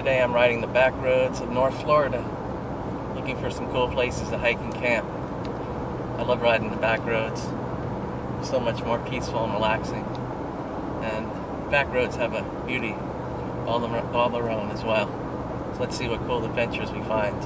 Today I'm riding the back roads of North Florida, looking for some cool places to hike and camp. I love riding the back roads. So much more peaceful and relaxing. And back roads have a beauty all their own as well. So let's see what cool adventures we find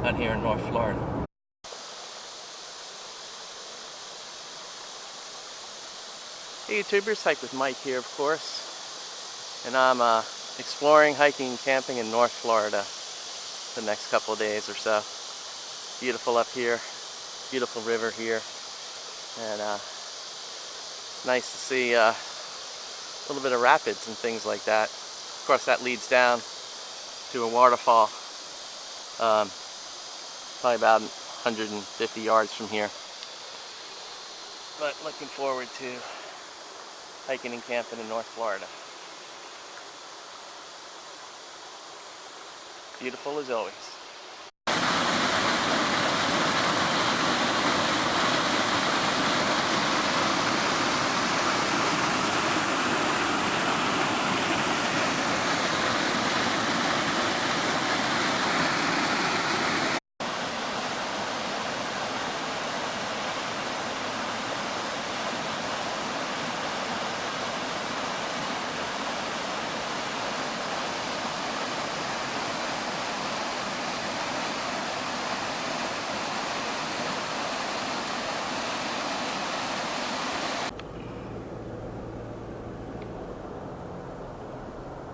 out here in North Florida. Hey YouTubers, Hike with Mike here, of course. And I'm exploring, hiking, and camping in North Florida the next couple of days or so. Beautiful up here, beautiful river here, and nice to see a little bit of rapids and things like that. Of course, that leads down to a waterfall, probably about 150 yards from here. But looking forward to hiking and camping in North Florida. Beautiful as always.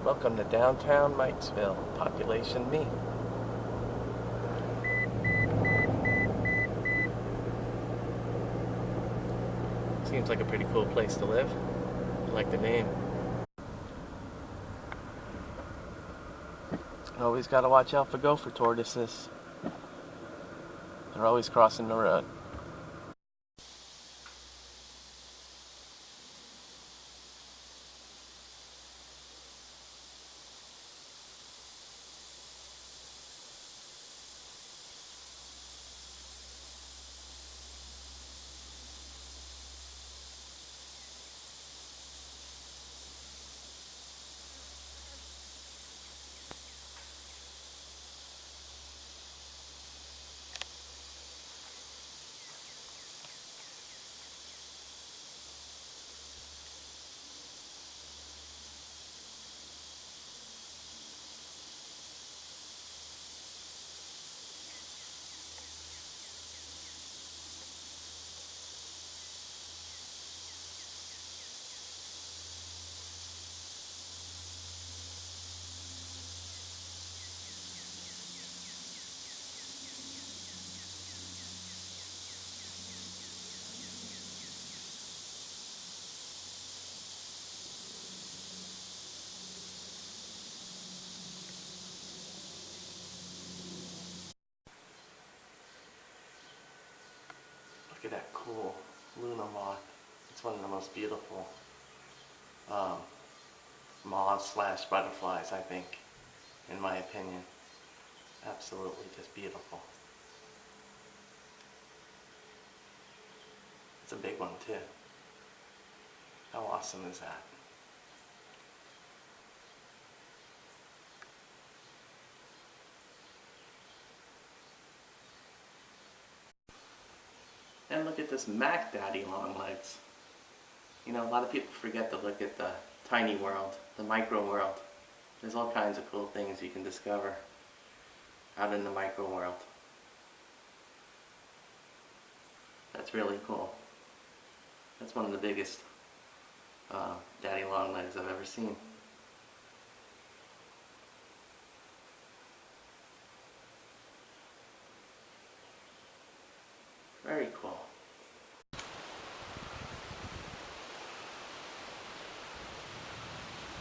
Welcome to downtown Mikesville, population me. Seems like a pretty cool place to live. I like the name. Always gotta watch out for gopher tortoises. They're always crossing the road. Look at that cool Luna moth. It's one of the most beautiful moths slash butterflies, I think, in my opinion. Absolutely just beautiful. It's a big one too. How awesome is that? And look at this Mac Daddy Longlegs. You know, a lot of people forget to look at the tiny world, the micro world. There's all kinds of cool things you can discover out in the micro world. That's really cool. That's one of the biggest daddy longlegs I've ever seen. Very cool.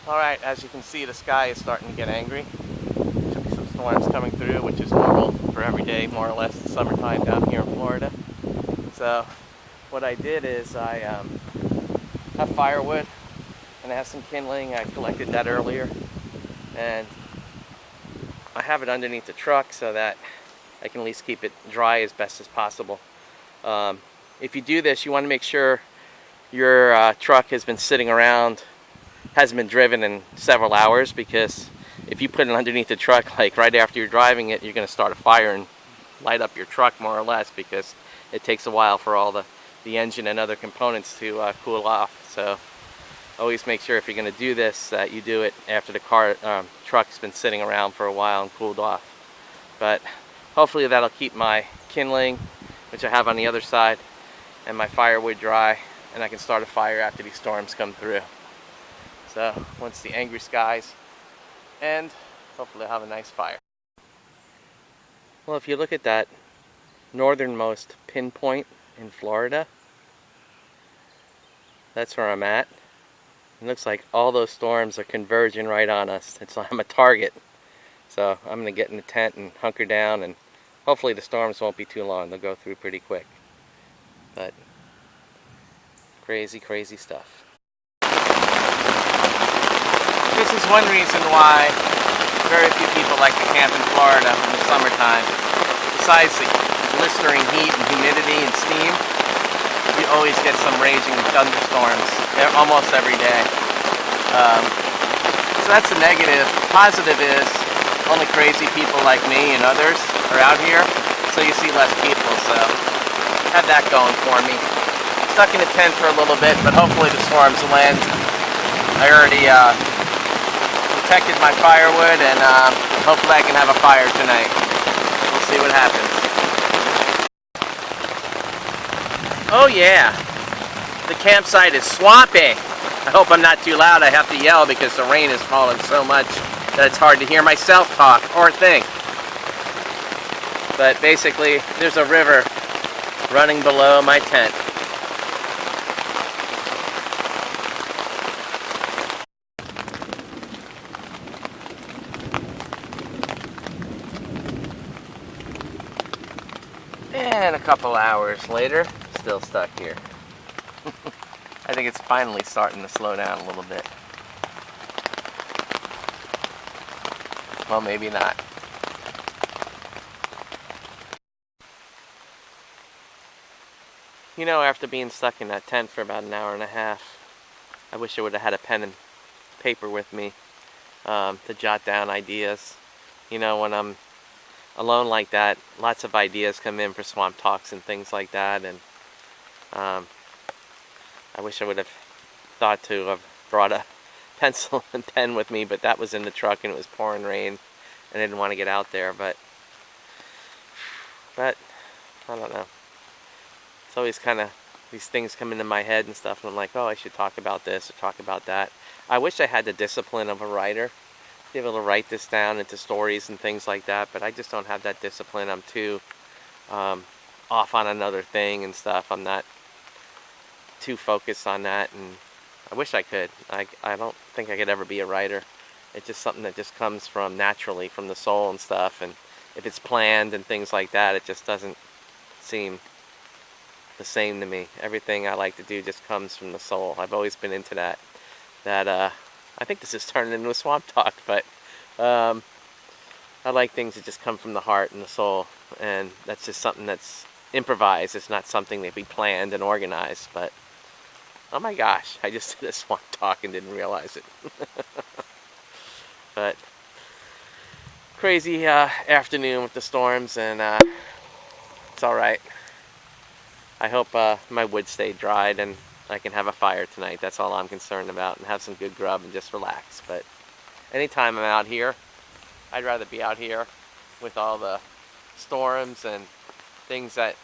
Alright, as you can see, the sky is starting to get angry. Should be some storms coming through, which is normal for every day, more or less, in summertime down here in Florida. So, what I did is I have firewood and I have some kindling. I collected that earlier. And I have it underneath the truck so that I can at least keep it dry as best as possible. If you do this, you want to make sure your truck has been sitting around, hasn't been driven in several hours, because if you put it underneath the truck, like right after you're driving it, you're going to start a fire and light up your truck more or less, because it takes a while for all the engine and other components to cool off. So always make sure if you're going to do this that you do it after the truck's been sitting around for a while and cooled off. But hopefully that'll keep my kindling, which I have on the other side, and my firewood dry, and I can start a fire after these storms come through. So once the angry skies end, hopefully I'll have a nice fire. Well, if you look at that northernmost pinpoint in Florida, that's where I'm at. It looks like all those storms are converging right on us. I'm a target. So I'm going to get in the tent and hunker down, and hopefully the storms won't be too long. They'll go through pretty quick. But crazy, crazy stuff. This is one reason why very few people like to camp in Florida in the summertime. Besides the blistering heat and humidity and steam, you always get some raging thunderstorms almost every day. So that's the negative. Positive is only crazy people like me and others are out here, so you see less people, so had that going for me. Stuck in a tent for a little bit, but hopefully the storms will end. I already protected my firewood, and hopefully I can have a fire tonight. We'll see what happens. Oh yeah, the campsite is swampy. I hope I'm not too loud. I have to yell because the rain is falling so much that it's hard to hear myself talk or think. But basically, there's a river running below my tent. And a couple hours later, still stuck here. I think it's finally starting to slow down a little bit. Well, maybe not. You know, after being stuck in that tent for about an hour and a half, I wish I would have had a pen and paper with me to jot down ideas. You know, when I'm alone like that, lots of ideas come in for swamp talks and things like that, and I wish I would have thought to have brought a pencil and pen with me, but that was in the truck and it was pouring rain and I didn't want to get out there, but I don't know. It's always kind of, these things come into my head and stuff, and I'm like, oh, I should talk about this or talk about that. I wish I had the discipline of a writer, be able to write this down into stories and things like that, but I just don't have that discipline. I'm too off on another thing and stuff. I'm not too focused on that, and I wish I could. I don't think I could ever be a writer. It's just something that just comes from naturally from the soul and stuff, and if it's planned and things like that, it just doesn't seem the same to me. Everything I like to do just comes from the soul. I've always been into that. I think this is turning into a swamp talk, but I like things that just come from the heart and the soul, and that's just something that's improvised. It's not something that we planned and organized, but oh my gosh, I just did a swamp talk and didn't realize it. But crazy afternoon with the storms, and it's alright. I hope my wood stayed dried and I can have a fire tonight. That's all I'm concerned about, and have some good grub and just relax. But anytime I'm out here, I'd rather be out here with all the storms and things that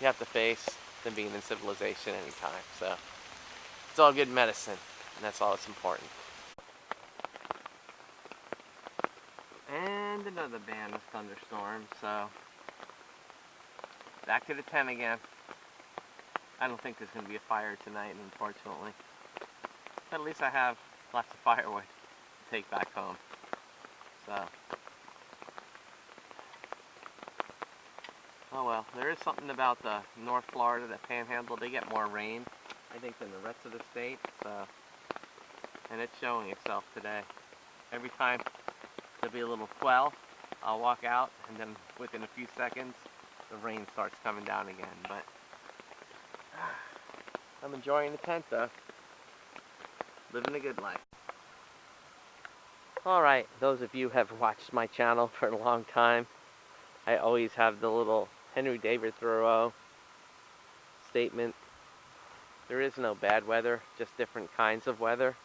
you have to face than being in civilization anytime. So it's all good medicine, and that's all that's important. And another band of thunderstorms, so back to the tent again. I don't think there's going to be a fire tonight, unfortunately. But at least I have lots of firewood to take back home. So, oh well, there is something about the North Florida, the Panhandle. They get more rain, I think, than the rest of the state. So, and it's showing itself today. Every time there'll be a little swell, I'll walk out, and then within a few seconds, the rain starts coming down again. But I'm enjoying the tent though. Living a good life. Alright, those of you who have watched my channel for a long time, I always have the little Henry David Thoreau statement. There is no bad weather, just different kinds of weather.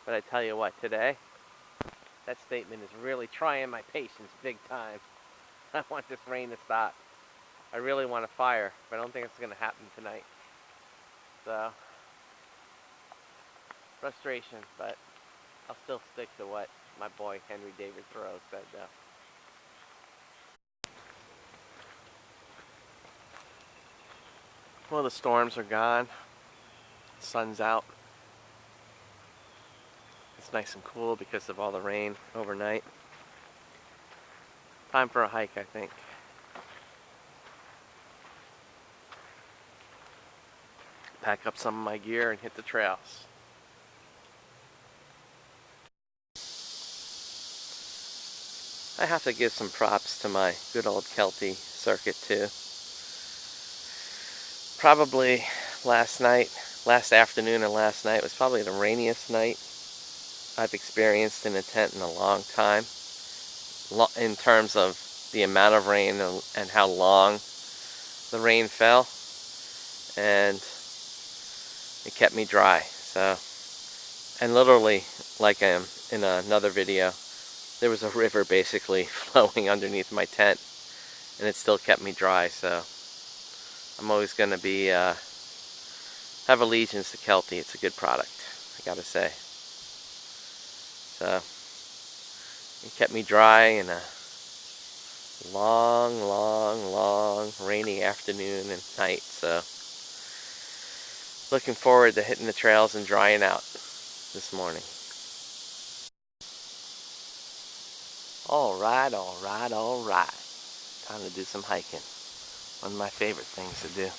But I tell you what, today, that statement is really trying my patience big time. I want this rain to stop. I really want a fire, but I don't think it's going to happen tonight. So, frustration, but I'll still stick to what my boy Henry David Thoreau said though. Well, the storms are gone. The sun's out. It's nice and cool because of all the rain overnight. Time for a hike, I think. Pack up some of my gear and hit the trails. I have to give some props to my good old Kelty circuit too. Probably last afternoon and last night was probably the rainiest night I've experienced in a tent in a long time. In terms of the amount of rain and how long the rain fell. And it kept me dry. So, and literally, like in another video, there was a river basically flowing underneath my tent, and it still kept me dry. So I'm always going to be have allegiance to Kelty. It's a good product, I gotta say. So it kept me dry in a long rainy afternoon and night. So looking forward to hitting the trails and drying out this morning. Alright. Time to do some hiking. One of my favorite things to do.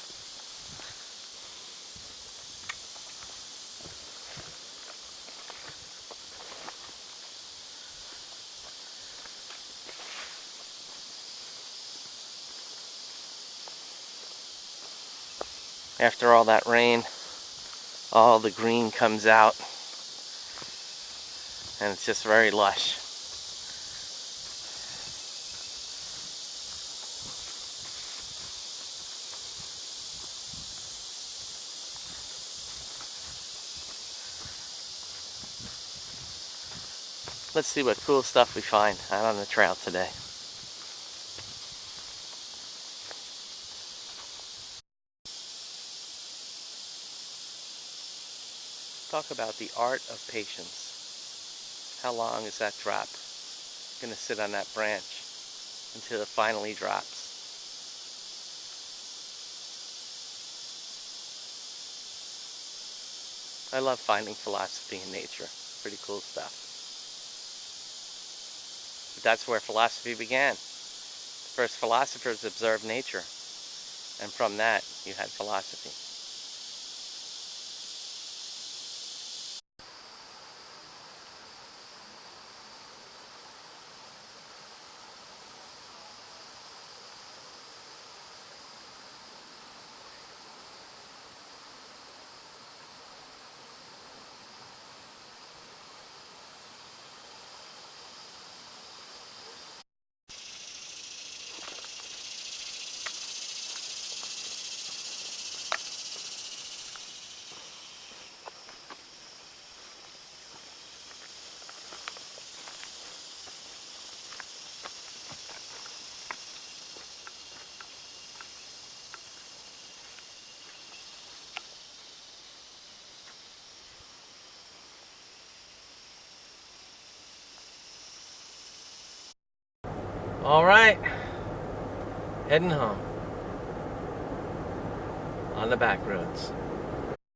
After all that rain, all the green comes out, and it's just very lush. Let's see what cool stuff we find out on the trail today. Talk about the art of patience. How long is that drop going to sit on that branch until it finally drops? I love finding philosophy in nature. Pretty cool stuff. But that's where philosophy began. The first philosophers observed nature, and from that you had philosophy. All right, heading home on the back roads.